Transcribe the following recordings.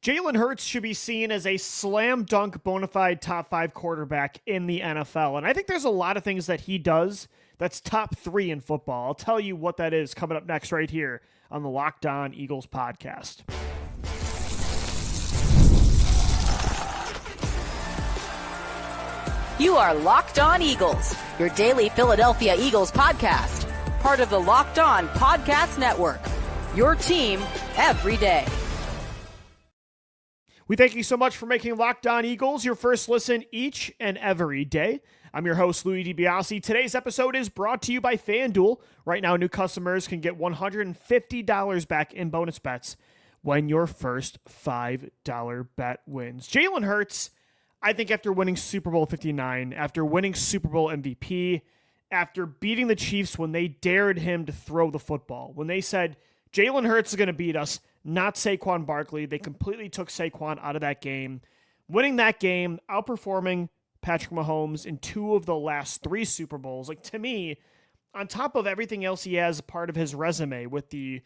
Jalen Hurts should be seen as a slam dunk bona fide top 5 quarterback in the NFL. And I think there's a lot of things that he does that's top 3 in football. I'll tell you what that is coming up next right here on the Locked On Eagles podcast. You are Locked On Eagles, your daily Philadelphia Eagles podcast. Part of the Locked On Podcast Network, your team every day. We thank you so much for making Locked On Eagles your first listen each and every day. I'm your host, Louie DiBiase. Today's episode is brought to you by FanDuel. Right now, new customers can get $150 back in bonus bets when your first $5 bet wins. Jalen Hurts, I think after winning Super Bowl 59, after winning Super Bowl MVP, after beating the Chiefs when they dared him to throw the football, when they said, Jalen Hurts is going to beat us, not Saquon Barkley. They completely took Saquon out of that game. Winning that game, outperforming Patrick Mahomes in 2 of the last 3 Super Bowls. Like, to me, on top of everything else he has part of his resume with the,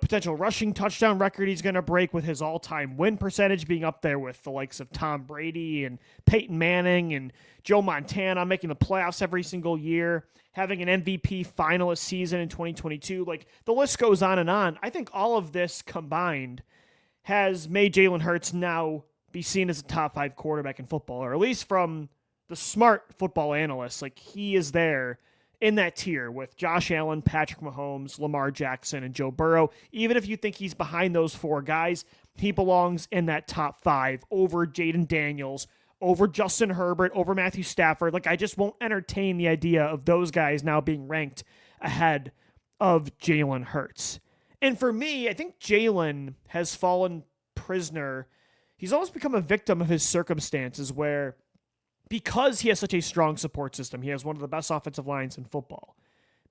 potential rushing touchdown record he's going to break, with his all-time win percentage being up there with the likes of Tom Brady and Peyton Manning and Joe Montana, making the playoffs every single year, having an MVP finalist season in 2022. Like, the list goes on and on. I think all of this combined has made Jalen Hurts now be seen as a top 5 quarterback in football, or at least from the smart football analysts. Like, he is there in that tier with Josh Allen, Patrick Mahomes, Lamar Jackson, and Joe Burrow. Even if you think he's behind those 4 guys, he belongs in that top 5 over Jaden Daniels, over Justin Herbert, over Matthew Stafford. Like, I just won't entertain the idea of those guys now being ranked ahead of Jalen Hurts. And for me, I think Jalen has fallen prisoner. He's almost become a victim of his circumstances where, because he has such a strong support system, he has one of the best offensive lines in football,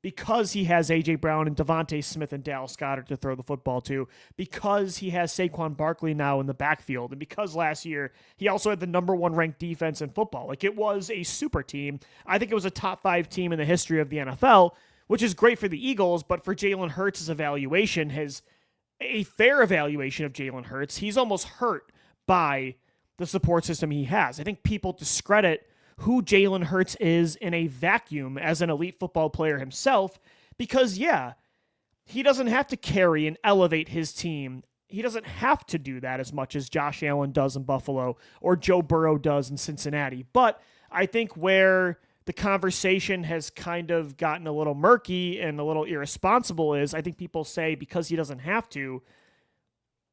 because he has A.J. Brown and Devontae Smith and Dallas Goedert to throw the football to, because he has Saquon Barkley now in the backfield, and because last year he also had the number 1 ranked defense in football. Like, it was a super team. I think it was a top 5 team in the history of the NFL, which is great for the Eagles, but for Jalen Hurts' evaluation, a fair evaluation of Jalen Hurts, he's almost hurt by the support system he has. I think people discredit who Jalen Hurts is in a vacuum as an elite football player himself, because, he doesn't have to carry and elevate his team. He doesn't have to do that as much as Josh Allen does in Buffalo or Joe Burrow does in Cincinnati. But I think where the conversation has kind of gotten a little murky and a little irresponsible is, I think people say because he doesn't have to,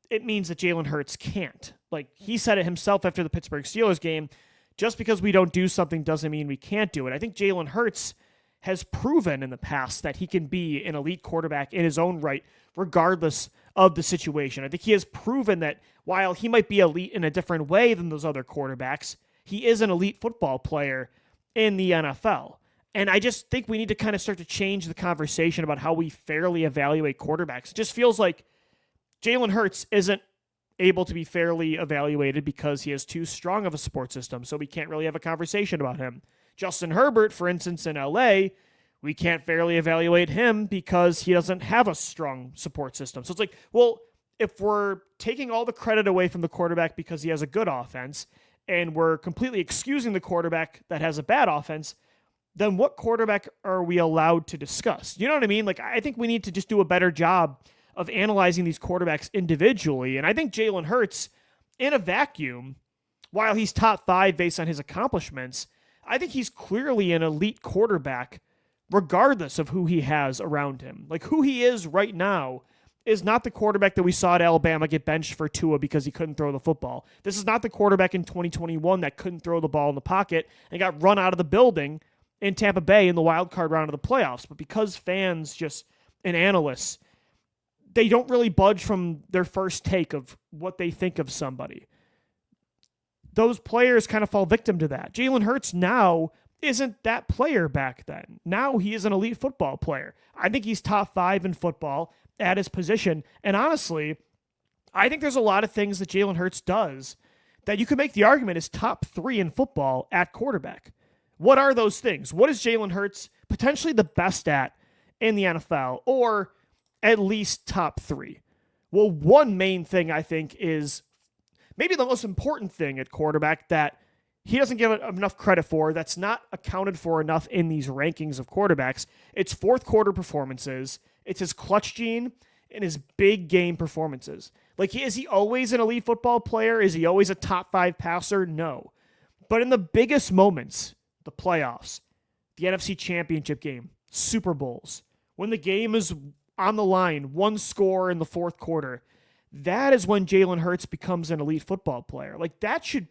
it means that Jalen Hurts can't. Like, he said it himself after the Pittsburgh Steelers game, just because we don't do something doesn't mean we can't do it. I think Jalen Hurts has proven in the past that he can be an elite quarterback in his own right, regardless of the situation. I think he has proven that while he might be elite in a different way than those other quarterbacks, he is an elite football player in the NFL. And I just think we need to kind of start to change the conversation about how we fairly evaluate quarterbacks. It just feels like Jalen Hurts isn't able to be fairly evaluated because he has too strong of a support system, so we can't really have a conversation about him. Justin Herbert, for instance, in LA, we can't fairly evaluate him because he doesn't have a strong support system. So it's like, well, if we're taking all the credit away from the quarterback because he has a good offense, and we're completely excusing the quarterback that has a bad offense, then what quarterback are we allowed to discuss? You know what I mean? Like, I think we need to just do a better job of analyzing these quarterbacks individually. And I think Jalen Hurts, in a vacuum, while he's top 5 based on his accomplishments, I think he's clearly an elite quarterback regardless of who he has around him. Like, who he is right now is not the quarterback that we saw at Alabama get benched for Tua because he couldn't throw the football. This is not the quarterback in 2021 that couldn't throw the ball in the pocket and got run out of the building in Tampa Bay in the wild card round of the playoffs. But because fans and analysts, they don't really budge from their first take of what they think of somebody, those players kind of fall victim to that. Jalen Hurts now isn't that player back then. Now he is an elite football player. I think he's top 5 in football at his position. And honestly, I think there's a lot of things that Jalen Hurts does that you could make the argument is top 3 in football at quarterback. What are those things? What is Jalen Hurts potentially the best at in the NFL, or at least top 3? Well, one main thing I think is maybe the most important thing at quarterback that he doesn't give enough credit for, that's not accounted for enough in these rankings of quarterbacks. It's fourth quarter performances. It's his clutch gene and his big game performances. Like, is he always an elite football player? Is he always a top 5 passer? No. But in the biggest moments, the playoffs, the NFC Championship game, Super Bowls, when the game is on the line, one score in the fourth quarter, that is when Jalen Hurts becomes an elite football player. Like, that should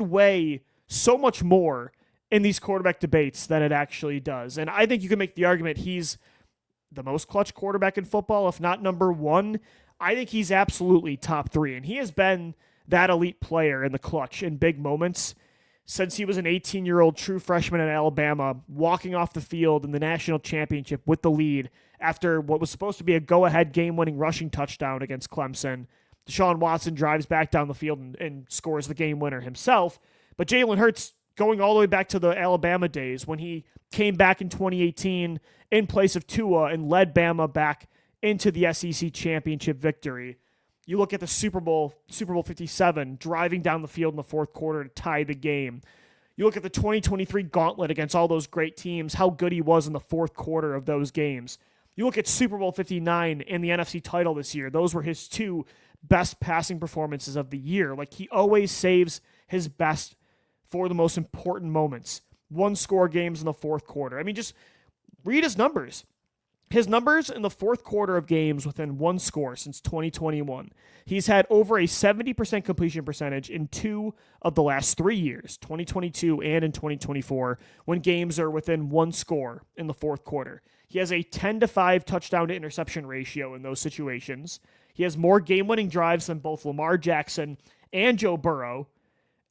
weigh so much more in these quarterback debates than it actually does. And I think you can make the argument he's the most clutch quarterback in football, if not number one. I think he's absolutely top 3, and he has been that elite player in the clutch in big moments since he was an 18-year-old true freshman at Alabama, walking off the field in the national championship with the lead after what was supposed to be a go-ahead game-winning rushing touchdown against Clemson. Deshaun Watson drives back down the field and scores the game winner himself. But Jalen Hurts, going all the way back to the Alabama days when he came back in 2018 in place of Tua and led Bama back into the SEC championship victory. You look at the Super Bowl 57, driving down the field in the fourth quarter to tie the game. You look at the 2023 gauntlet against all those great teams, how good he was in the fourth quarter of those games. You look at Super Bowl 59 and the NFC title this year. Those were his 2 best passing performances of the year. Like, he always saves his best for the most important moments. 1-score games in the fourth quarter. I mean, just read his numbers. His numbers in the fourth quarter of games within 1 score since 2021. He's had over a 70% completion percentage in 2 of the last 3 years, 2022 and in 2024, when games are within 1 score in the fourth quarter. He has a 10-5 touchdown to interception ratio in those situations. He has more game-winning drives than both Lamar Jackson and Joe Burrow.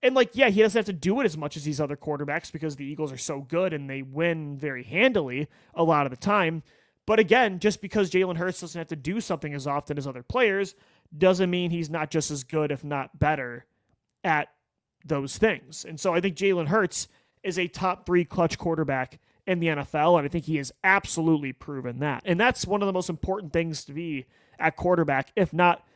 And, he doesn't have to do it as much as these other quarterbacks because the Eagles are so good and they win very handily a lot of the time. But again, just because Jalen Hurts doesn't have to do something as often as other players doesn't mean he's not just as good, if not better, at those things. And so I think Jalen Hurts is a top 3 clutch quarterback in the NFL, and I think he has absolutely proven that. And that's one of the most important things to be at quarterback, if not,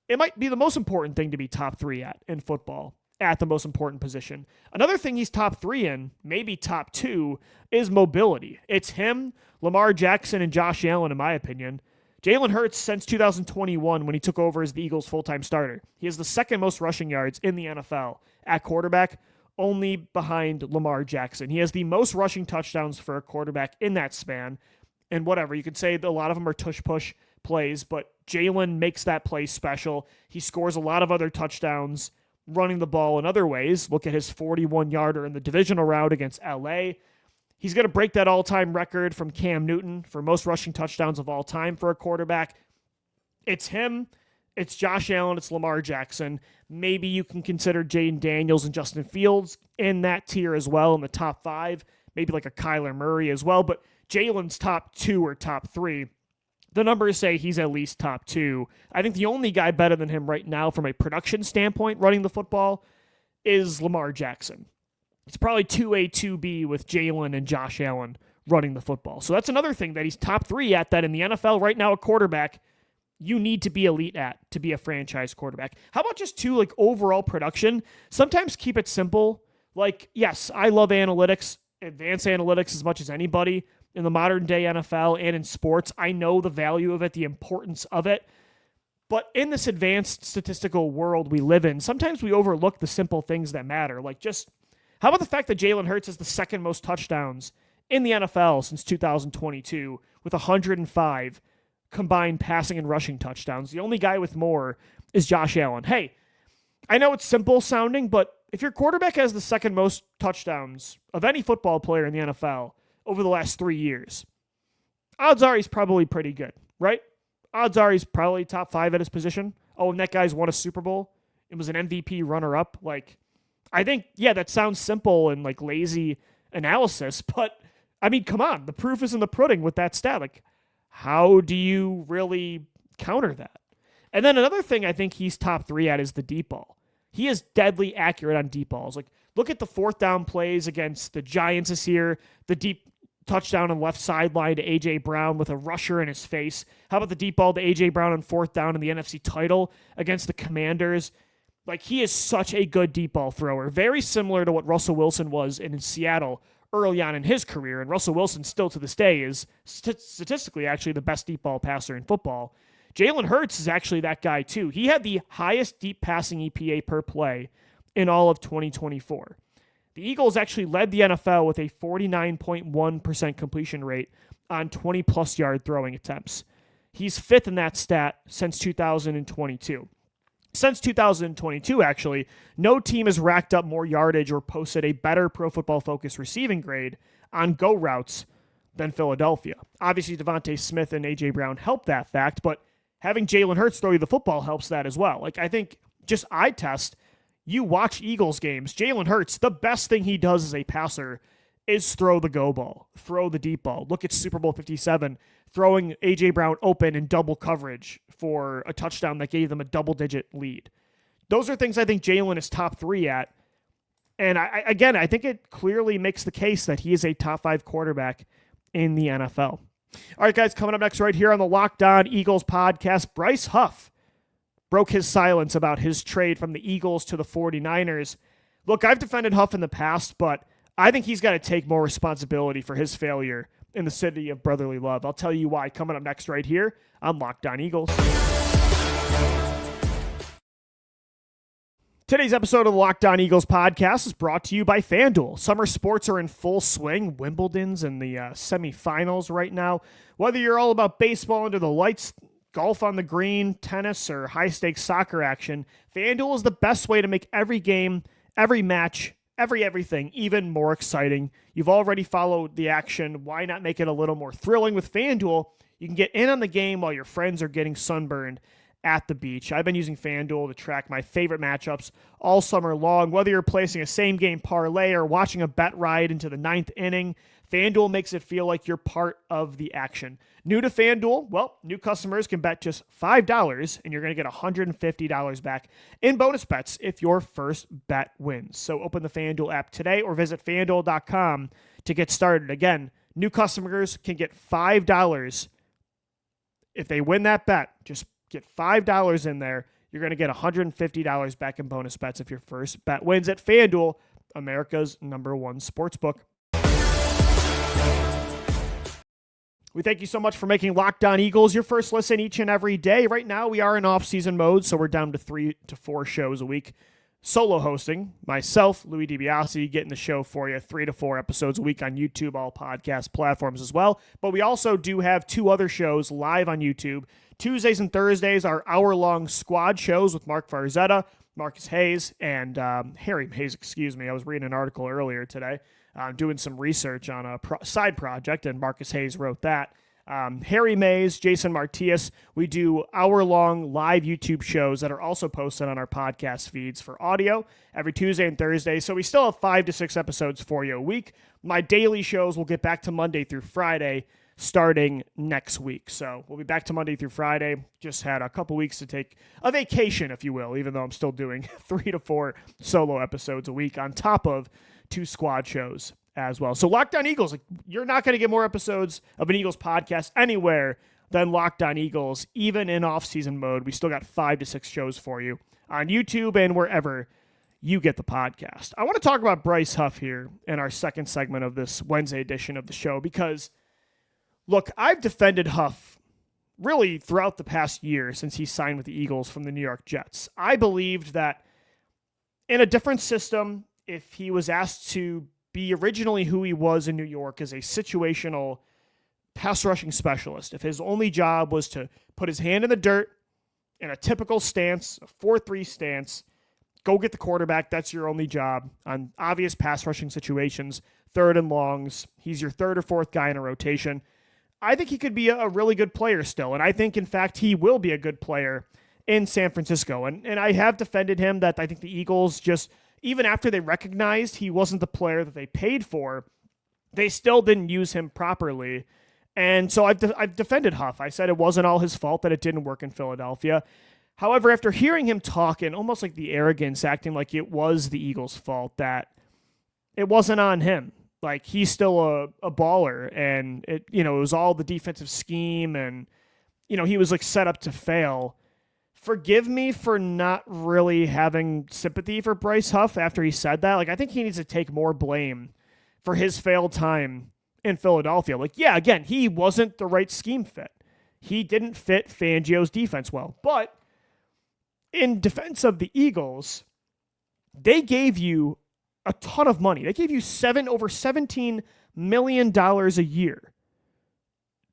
it might be the most important thing to be top 3 at in football, at the most important position. Another thing he's top 3 in, maybe top 2, is mobility. It's him, Lamar Jackson, and Josh Allen, in my opinion. Jalen Hurts, since 2021, when he took over as the Eagles' full-time starter, he has the 2nd most rushing yards in the NFL at quarterback, only behind Lamar Jackson. He has the most rushing touchdowns for a quarterback in that span. And whatever, you could say that a lot of them are tush-push plays, but Jalen makes that play special. He scores a lot of other touchdowns running the ball in other ways. Look at his 41-yarder in the divisional round against LA. He's going to break that all-time record from Cam Newton for most rushing touchdowns of all time for a quarterback. It's him, it's Josh Allen, it's Lamar Jackson. Maybe you can consider Jaden Daniels and Justin Fields in that tier as well, in the top 5. Maybe like a Kyler Murray as well, but Jalen's top 2 or top 3. The numbers say he's at least top 2. I think the only guy better than him right now from a production standpoint running the football is Lamar Jackson. It's probably 2A, 2B with Jalen and Josh Allen running the football. So that's another thing that he's top 3 at, that in the NFL right now, a quarterback, you need to be elite at to be a franchise quarterback. How about just overall production? Sometimes keep it simple. Yes, I love analytics, advanced analytics as much as anybody in the modern day NFL and in sports. I know the value of it, the importance of it. But in this advanced statistical world we live in, sometimes we overlook the simple things that matter. How about the fact that Jalen Hurts has the 2nd most touchdowns in the NFL since 2022 with 105 combined passing and rushing touchdowns? The only guy with more is Josh Allen. Hey, I know it's simple sounding, but if your quarterback has the 2nd most touchdowns of any football player in the NFL over the last 3 years, odds are he's probably pretty good, right? Odds are he's probably top 5 at his position. Oh, and that guy's won a Super Bowl. It was an MVP runner-up. I think, that sounds simple and lazy analysis, but I mean, come on, the proof is in the pudding with that stat. How do you really counter that? And then another thing I think he's top 3 at is the deep ball. He is deadly accurate on deep balls. Look at the 4th down plays against the Giants this year, the deep touchdown on the left sideline to A.J. Brown with a rusher in his face. How about the deep ball to A.J. Brown on 4th down in the NFC title against the Commanders? Like, he is such a good deep ball thrower, very similar to what Russell Wilson was in Seattle early on in his career. And Russell Wilson still to this day is statistically actually the best deep ball passer in football. Jalen Hurts is actually that guy too. He had the highest deep passing EPA per play in all of 2024. The Eagles actually led the NFL with a 49.1% completion rate on 20-plus yard throwing attempts. He's fifth in that stat since 2022. Since 2022, actually, no team has racked up more yardage or posted a better Pro Football Focus receiving grade on go routes than Philadelphia. Obviously, Devontae Smith and A.J. Brown help that fact, but having Jalen Hurts throw you the football helps that as well. Like, I think just eye test, you watch Eagles games, Jalen Hurts, the best thing he does as a passer is throw the go ball, throw the deep ball. Look at Super Bowl 57, throwing A.J. Brown open in double coverage for a touchdown that gave them a double-digit lead. Those are things I think Jalen is top 3 at. And I think it clearly makes the case that he is a top 5 quarterback in the NFL. All right, guys, coming up next right here on the Locked On Eagles podcast, Bryce Huff broke his silence about his trade from the Eagles to the 49ers. Look, I've defended Huff in the past, but I think he's got to take more responsibility for his failure in the city of brotherly love. I'll tell you why coming up next right here on Locked On Eagles. Today's episode of the Locked On Eagles podcast is brought to you by FanDuel. Summer sports are in full swing. Wimbledon's in the semifinals right now. Whether you're all about baseball under the lights, golf on the green, tennis, or high-stakes soccer action, FanDuel is the best way to make every game, every match, everything even more exciting. You've already followed the action. Why not make it a little more thrilling with FanDuel? You can get in on the game while your friends are getting sunburned at the beach. I've been using FanDuel to track my favorite matchups all summer long. Whether you're placing a same-game parlay or watching a bet ride into the 9th inning, FanDuel makes it feel like you're part of the action. New to FanDuel? Well, new customers can bet just $5 and you're going to get $150 back in bonus bets if your first bet wins. So open the FanDuel app today or visit FanDuel.com to get started. Again, new customers can get $5 if they win that bet. Just get $5 in there. You're going to get $150 back in bonus bets if your first bet wins at FanDuel, America's #1 sportsbook. We thank you so much for making Locked On Eagles your first listen each and every day. Right now, we are in off-season mode, so we're down to 3 to 4 shows a week. Solo hosting, myself, Louie DiBiase, getting the show for you 3 to 4 episodes a week on YouTube, all podcast platforms as well. But we also do have 2 other shows live on YouTube. Tuesdays and Thursdays are hour-long squad shows with Mark Farzetta, Marcus Hayes, and Harry Hayes, I was reading an article earlier today, doing some research on a side project, and Marcus Hayes wrote that. Harry Mays, Jason Martius, we do hour-long live YouTube shows that are also posted on our podcast feeds for audio every Tuesday and Thursday. So we still have 5 to 6 episodes for you a week. My daily shows will get back to Monday through Friday starting next week. So we'll be back to Monday through Friday. Just had a couple weeks to take a vacation, if you will, even though I'm still doing 3 to 4 solo episodes a week on top of 2 squad shows as well. So Locked On Eagles, you're not going to get more episodes of an Eagles podcast anywhere than Locked On Eagles, even in off-season mode. We still got 5 to 6 shows for you on YouTube and wherever you get the podcast. I want to talk about Bryce Huff here in our second segment of this Wednesday edition of the show because, look, I've defended Huff really throughout the past year since he signed with the Eagles from the New York Jets. I believed that in a different system, if he was asked to be originally who he was in New York as a situational pass rushing specialist, if his only job was to put his hand in the dirt in a typical stance, a 4-3 stance, go get the quarterback, that's your only job on obvious pass rushing situations, 3rd and longs, he's your 3rd or 4th guy in a rotation, I think he could be a really good player still, and I think, in fact, he will be a good player in San Francisco. And I have defended him that I think the Eagles just, even after they recognized he wasn't the player that they paid for, they still didn't use him properly. And so I've defended Huff. I said it wasn't all his fault that it didn't work in Philadelphia. However, after hearing him talk and almost like the arrogance, acting like it was the Eagles' fault, that it wasn't on him. Like, he's still a baller, and it was all the defensive scheme, and he was like set up to fail. forgive me for not really having sympathy for Bryce Huff after he said that. Like, I think he needs to take more blame for his failed time in Philadelphia. Like, yeah, again, he wasn't the right scheme fit. He didn't fit Fangio's defense well. But in defense of the Eagles, they gave you a ton of money. They gave you over $17 million a year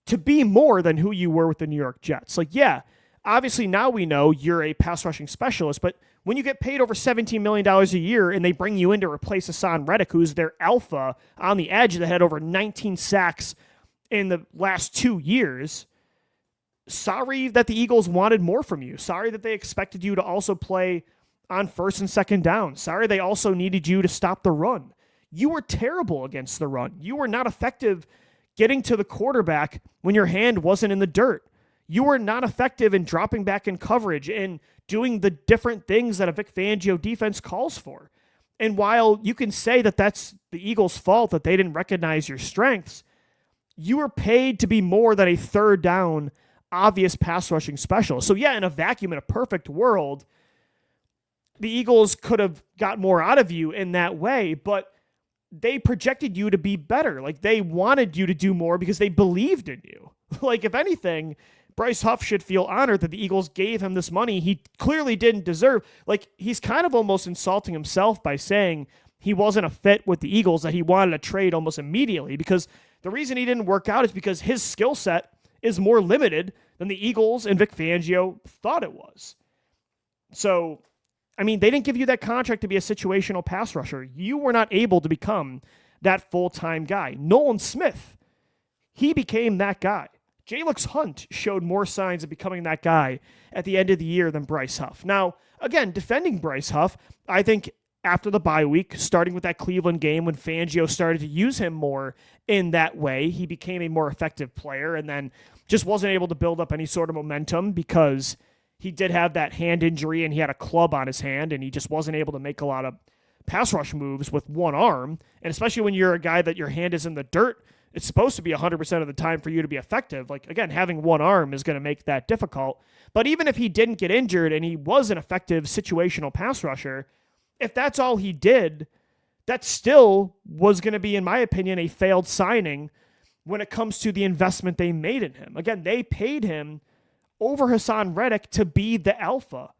to be more than who you were with the New York Jets. Like, yeah, obviously now we know you're a pass rushing specialist, but when you get paid over $17 million a year and they bring you in to replace Hassan Reddick, who's their alpha on the edge that had over 19 sacks in the last 2 years, sorry that the Eagles wanted more from you. Sorry that they expected you to also play on first and second down. Sorry they also needed you to stop the run. You were terrible against the run. You were not effective getting to the quarterback when your hand wasn't in the dirt. You were not effective in dropping back in coverage and doing the different things that a Vic Fangio defense calls for. And while you can say that that's the Eagles' fault that they didn't recognize your strengths, you were paid to be more than a third down, obvious pass rushing specialist. So yeah, in a vacuum, in a perfect world, the Eagles could have got more out of you in that way, but they projected you to be better. Like, they wanted you to do more because they believed in you. Like, if anything, Bryce Huff should feel honored that the Eagles gave him this money he clearly didn't deserve. Like, he's kind of almost insulting himself by saying he wasn't a fit with the Eagles, that he wanted to trade almost immediately, because the reason he didn't work out is because his skill set is more limited than the Eagles and Vic Fangio thought it was. So, I mean, they didn't give you that contract to be a situational pass rusher. You were not able to become that full-time guy. Nolan Smith, he became that guy. Jalix Hunt showed more signs of becoming that guy at the end of the year than Bryce Huff. Now, again, defending Bryce Huff, I think after the bye week, starting with that Cleveland game when Fangio started to use him more in that way, he became a more effective player and then just wasn't able to build up any sort of momentum because he did have that hand injury and he had a club on his hand and he just wasn't able to make a lot of pass rush moves with one arm. And especially when you're a guy that your hand is in the dirt, it's supposed to be 100% of the time for you to be effective. Like, again, having one arm is going to make that difficult. But even if he didn't get injured and he was an effective situational pass rusher, if that's all he did, that still was going to be, in my opinion, a failed signing when it comes to the investment they made in him. Again, they paid him over Hassan Reddick to be the alpha,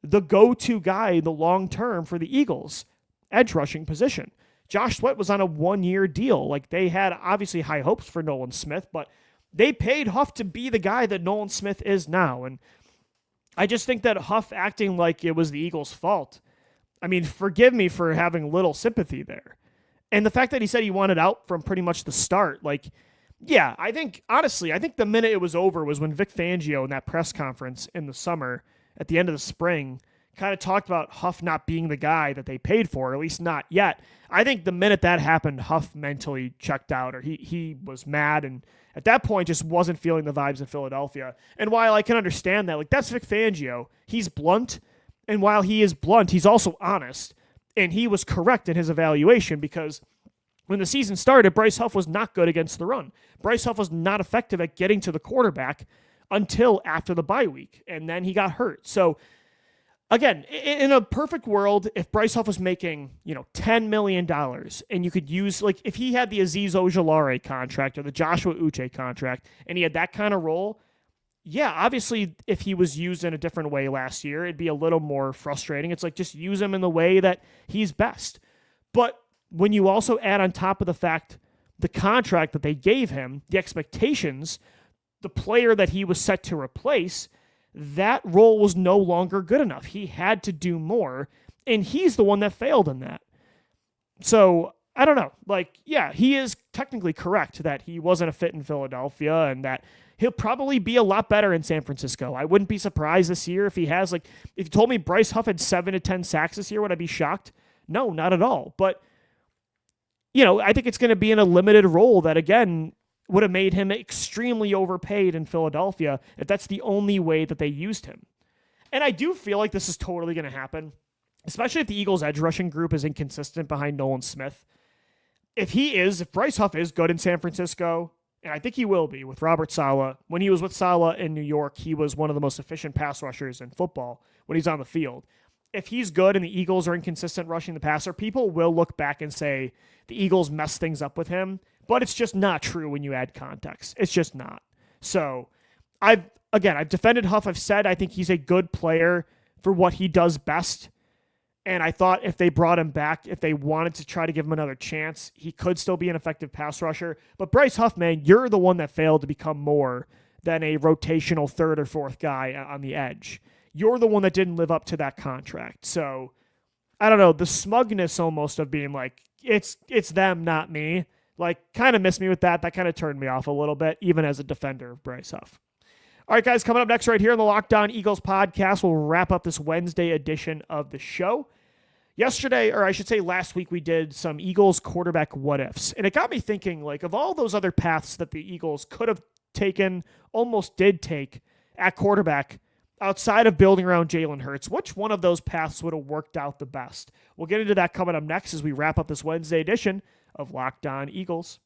the go-to guy in the long term for the Eagles, edge rushing position. Josh Sweat was on a 1-year deal. Like, they had obviously high hopes for Nolan Smith, but they paid Huff to be the guy that Nolan Smith is now. And I just think that Huff acting like it was the Eagles' fault, I mean, forgive me for having little sympathy there. And the fact that he said he wanted out from pretty much the start, like, yeah, I think the minute it was over was when Vic Fangio in that press conference in the summer, at the end of the spring, kind of talked about Huff not being the guy that they paid for, or at least not yet. I think the minute that happened, Huff mentally checked out, or he was mad, and at that point just wasn't feeling the vibes in Philadelphia. And while I can understand that, like, that's Vic Fangio. He's blunt, and while he is blunt, he's also honest, and he was correct in his evaluation because when the season started, Bryce Huff was not good against the run. Bryce Huff was not effective at getting to the quarterback until after the bye week, and then he got hurt. So, again, in a perfect world, if Bryce Huff was making, $10 million, and you could use, like, if he had the Azeez Ojulari contract or the Joshua Uche contract, and he had that kind of role, yeah, obviously, if he was used in a different way last year, it'd be a little more frustrating. It's like, just use him in the way that he's best. But when you also add on top of the fact the contract that they gave him, the expectations, the player that he was set to replace, that role was no longer good enough. He had to do more, and he's the one that failed in that. So, I don't know. Like, yeah, he is technically correct that he wasn't a fit in Philadelphia and that he'll probably be a lot better in San Francisco. I wouldn't be surprised this year if he has, like, if you told me Bryce Huff had 7 to 10 sacks this year, would I be shocked? No, not at all. But, I think it's going to be in a limited role that, again, would have made him extremely overpaid in Philadelphia if that's the only way that they used him. And I do feel like this is totally going to happen, especially if the Eagles' edge rushing group is inconsistent behind Nolan Smith. If Bryce Huff is good in San Francisco, and I think he will be with Robert Saleh. When he was with Saleh in New York, he was one of the most efficient pass rushers in football when he's on the field. If he's good and the Eagles are inconsistent rushing the passer, people will look back and say the Eagles messed things up with him, but it's just not true when you add context. It's just not. So I've defended Huff. I've said I think he's a good player for what he does best. And I thought if they brought him back, if they wanted to try to give him another chance, he could still be an effective pass rusher. But Bryce Huff, man, you're the one that failed to become more than a rotational third or fourth guy on the edge. You're the one that didn't live up to that contract. So I don't know, the smugness almost of being like, it's them, not me, like kind of missed me with that. That kind of turned me off a little bit, even as a defender of Bryce Huff. All right, guys, coming up next right here on the Locked On Eagles podcast, we'll wrap up this Wednesday edition of the show. Yesterday, or I should say last week, we did some Eagles quarterback what-ifs, and it got me thinking, like, of all those other paths that the Eagles could have taken, almost did take, at quarterback, outside of building around Jalen Hurts, which one of those paths would have worked out the best? We'll get into that coming up next as we wrap up this Wednesday edition of Locked On Eagles.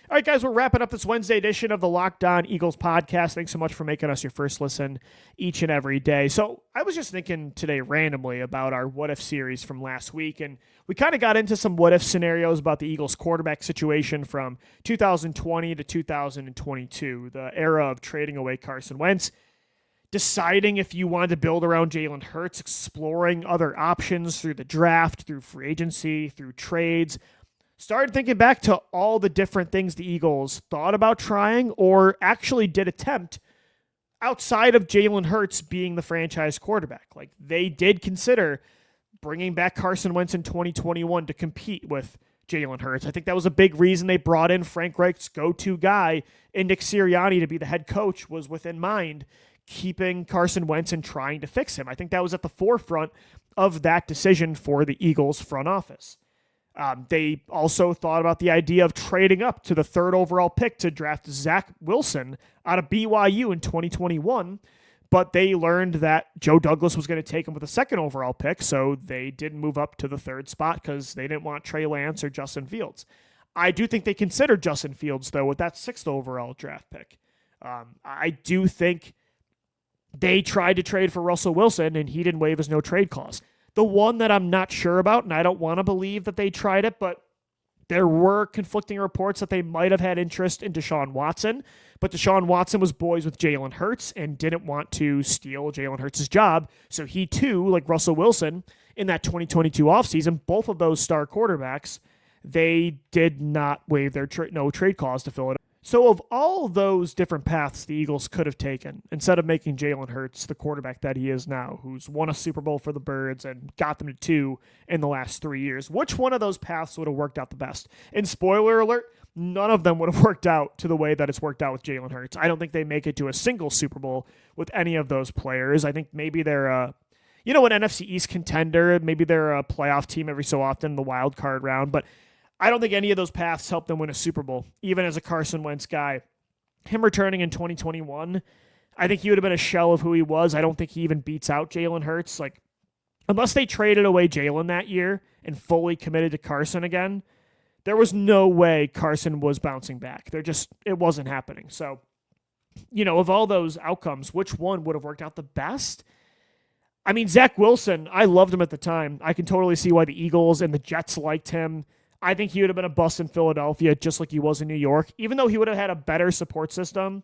All right, guys, we're wrapping up this Wednesday edition of the Locked On Eagles podcast. Thanks so much for making us your first listen each and every day. So I was just thinking today randomly about our what-if series from last week, and we kind of got into some what-if scenarios about the Eagles quarterback situation from 2020 to 2022, the era of trading away Carson Wentz, deciding if you wanted to build around Jalen Hurts, exploring other options through the draft, through free agency, through trades. Started thinking back to all the different things the Eagles thought about trying or actually did attempt outside of Jalen Hurts being the franchise quarterback. Like, they did consider bringing back Carson Wentz in 2021 to compete with Jalen Hurts. I think that was a big reason they brought in Frank Reich's go-to guy and Nick Sirianni to be the head coach, was within mind keeping Carson Wentz and trying to fix him. I think that was at the forefront of that decision for the Eagles front office. They also thought about the idea of trading up to the third overall pick to draft Zach Wilson out of BYU in 2021, but they learned that Joe Douglas was going to take him with a second overall pick, so they didn't move up to the third spot because they didn't want Trey Lance or Justin Fields. I do think they considered Justin Fields, though, with that sixth overall draft pick. I do think they tried to trade for Russell Wilson, and he didn't waive his no-trade clause. The one that I'm not sure about, and I don't want to believe that they tried it, but there were conflicting reports that they might have had interest in Deshaun Watson, but Deshaun Watson was boys with Jalen Hurts and didn't want to steal Jalen Hurts' job, so he too, like Russell Wilson, in that 2022 offseason, both of those star quarterbacks, they did not waive their no trade clause to fill it. So of all those different paths the Eagles could have taken, instead of making Jalen Hurts the quarterback that he is now, who's won a Super Bowl for the Birds and got them to 2 in the last 3 years, which one of those paths would have worked out the best? And spoiler alert, none of them would have worked out to the way that it's worked out with Jalen Hurts. I don't think they make it to a single Super Bowl with any of those players. I think maybe they're an NFC East contender. Maybe they're a playoff team every so often in the wild card round, but I don't think any of those paths helped them win a Super Bowl, even as a Carson Wentz guy. Him returning in 2021, I think he would have been a shell of who he was. I don't think he even beats out Jalen Hurts. Like, unless they traded away Jalen that year and fully committed to Carson again, there was no way Carson was bouncing back. It wasn't happening. So, of all those outcomes, which one would have worked out the best? I mean, Zach Wilson, I loved him at the time. I can totally see why the Eagles and the Jets liked him. I think he would have been a bust in Philadelphia just like he was in New York. Even though he would have had a better support system,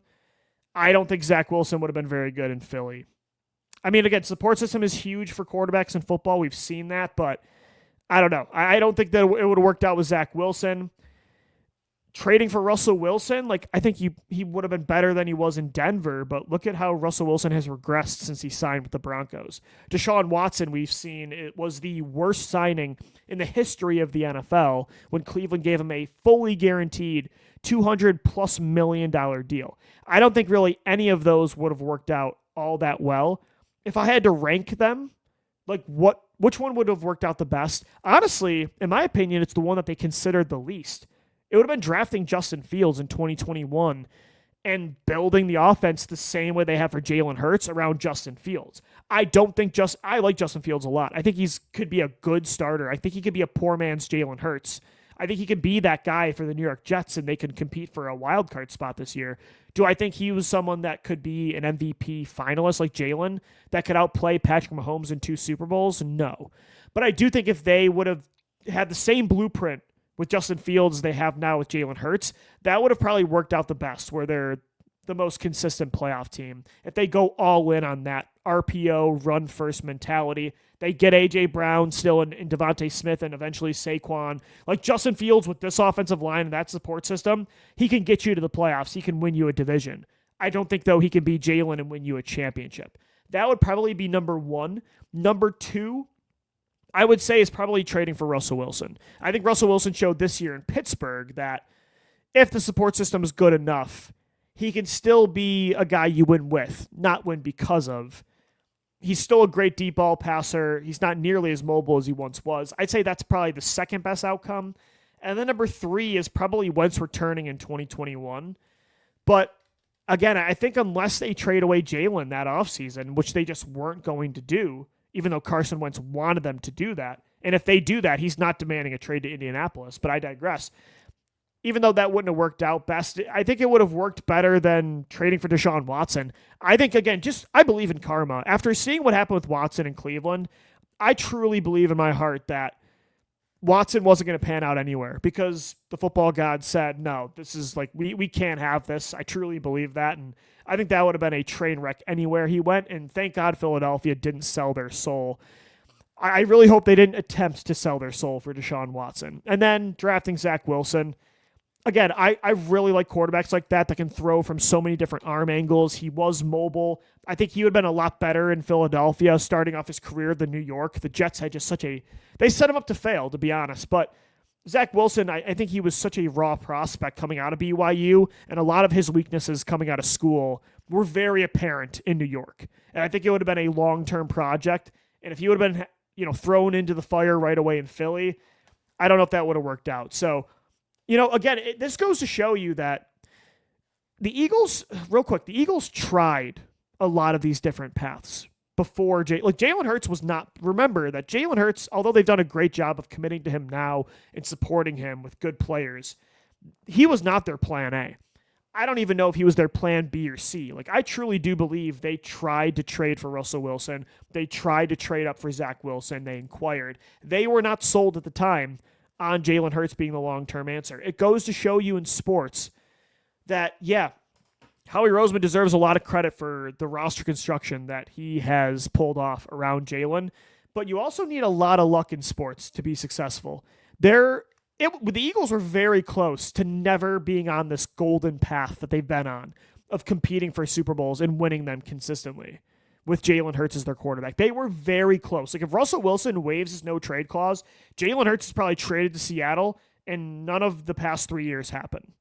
I don't think Zach Wilson would have been very good in Philly. I mean, again, support system is huge for quarterbacks in football. We've seen that, but I don't know. I don't think that it would have worked out with Zach Wilson. Trading for Russell Wilson, I think he would have been better than he was in Denver, but look at how Russell Wilson has regressed since he signed with the Broncos. Deshaun Watson, we've seen, it was the worst signing in the history of the NFL when Cleveland gave him a fully guaranteed $200+ million deal. I don't think really any of those would have worked out all that well. If I had to rank them, which one would have worked out the best? Honestly, in my opinion, it's the one that they considered the least. It would have been drafting Justin Fields in 2021 and building the offense the same way they have for Jalen Hurts around Justin Fields. I like Justin Fields a lot. I think could be a good starter. I think he could be a poor man's Jalen Hurts. I think he could be that guy for the New York Jets, and they could compete for a wild card spot this year. Do I think he was someone that could be an MVP finalist like Jalen, that could outplay Patrick Mahomes in 2 Super Bowls? No. But I do think if they would have had the same blueprint with Justin Fields as they have now with Jalen Hurts, that would have probably worked out the best, where they're the most consistent playoff team. If they go all in on that RPO run-first mentality, they get A.J. Brown still in Devontae Smith and eventually Saquon. Like Justin Fields with this offensive line and that support system, he can get you to the playoffs. He can win you a division. I don't think, though, he can be Jalen and win you a championship. That would probably be number 1. Number 2, I would say, is probably trading for Russell Wilson. I think Russell Wilson showed this year in Pittsburgh that if the support system is good enough, he can still be a guy you win with, not win because of. He's still a great deep ball passer. He's not nearly as mobile as he once was. I'd say that's probably the second best outcome. And then number 3 is probably Wentz returning in 2021. But again, I think unless they trade away Jalen that offseason, which they just weren't going to do, even though Carson Wentz wanted them to do that. And if they do that, he's not demanding a trade to Indianapolis, but I digress. Even though that wouldn't have worked out best, I think it would have worked better than trading for Deshaun Watson. I think, again, I believe in karma. After seeing what happened with Watson in Cleveland, I truly believe in my heart that Watson wasn't going to pan out anywhere because the football god said, no, this is like, we can't have this. I truly believe that. And I think that would have been a train wreck anywhere he went. And thank God Philadelphia didn't sell their soul. I really hope they didn't attempt to sell their soul for Deshaun Watson. And then drafting Zach Wilson. Again, I really like quarterbacks like that can throw from so many different arm angles. He was mobile. I think he would have been a lot better in Philadelphia starting off his career than New York. The Jets had just they set him up to fail, to be honest. But Zach Wilson, I think he was such a raw prospect coming out of BYU, and a lot of his weaknesses coming out of school were very apparent in New York. And I think it would have been a long-term project. And if he would have been, thrown into the fire right away in Philly, I don't know if that would have worked out. So, again, this goes to show you that the Eagles, real quick, the Eagles tried a lot of these different paths before Jalen Hurts was not. Remember that Jalen Hurts, although they've done a great job of committing to him now and supporting him with good players, he was not their plan A. I don't even know if he was their plan B or C. I truly do believe they tried to trade for Russell Wilson. They tried to trade up for Zach Wilson. They inquired. They were not sold at the time on Jalen Hurts being the long-term answer. It goes to show you in sports that, yeah, Howie Roseman deserves a lot of credit for the roster construction that he has pulled off around Jalen, but you also need a lot of luck in sports to be successful. The Eagles were very close to never being on this golden path that they've been on of competing for Super Bowls and winning them consistently with Jalen Hurts as their quarterback. They were very close. If Russell Wilson waives his no-trade clause, Jalen Hurts is probably traded to Seattle, and none of the past 3 years happen.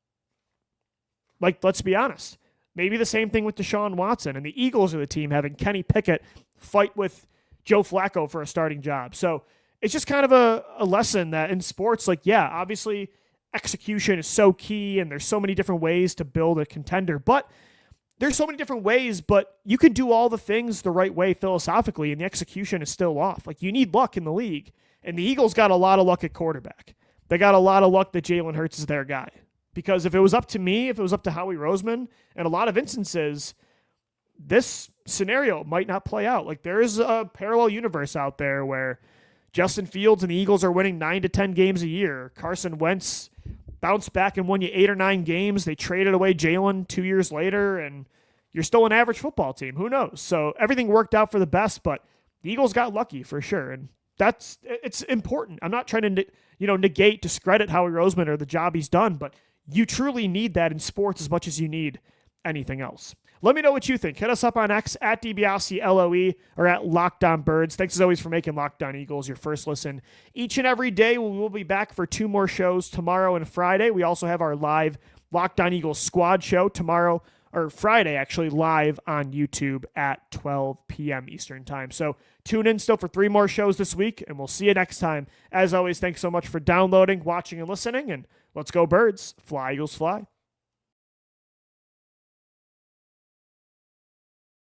Let's be honest. Maybe the same thing with Deshaun Watson, and the Eagles are the team having Kenny Pickett fight with Joe Flacco for a starting job. So it's just kind of a lesson that in sports, obviously execution is so key, and there's so many different ways to build a contender, but there's so many different ways, but you can do all the things the right way philosophically, and the execution is still off. You need luck in the league, and the Eagles got a lot of luck at quarterback. They got a lot of luck that Jalen Hurts is their guy. Because if it was up to me, if it was up to Howie Roseman, in a lot of instances, this scenario might not play out. There's a parallel universe out there where Justin Fields and the Eagles are winning 9 to 10 games a year. Carson Wentz bounced back and won you 8 or 9 games. They traded away Jalen 2 years later, and you're still an average football team. Who knows? So everything worked out for the best, but the Eagles got lucky for sure, and it's important. I'm not trying to negate, discredit Howie Roseman or the job he's done, but you truly need that in sports as much as you need anything else. Let me know what you think. Hit us up on X at DiBiase or at Locked On Birds. Thanks as always for making Locked On Eagles your first listen each and every day. We will be back for 2 more shows tomorrow and Friday. We also have our live Locked On Eagles squad show tomorrow, or Friday actually, live on YouTube at 12 p.m. Eastern time. So tune in still for 3 more shows this week, and we'll see you next time. As always, thanks so much for downloading, watching, and listening, and let's go Birds. Fly, Eagles, fly.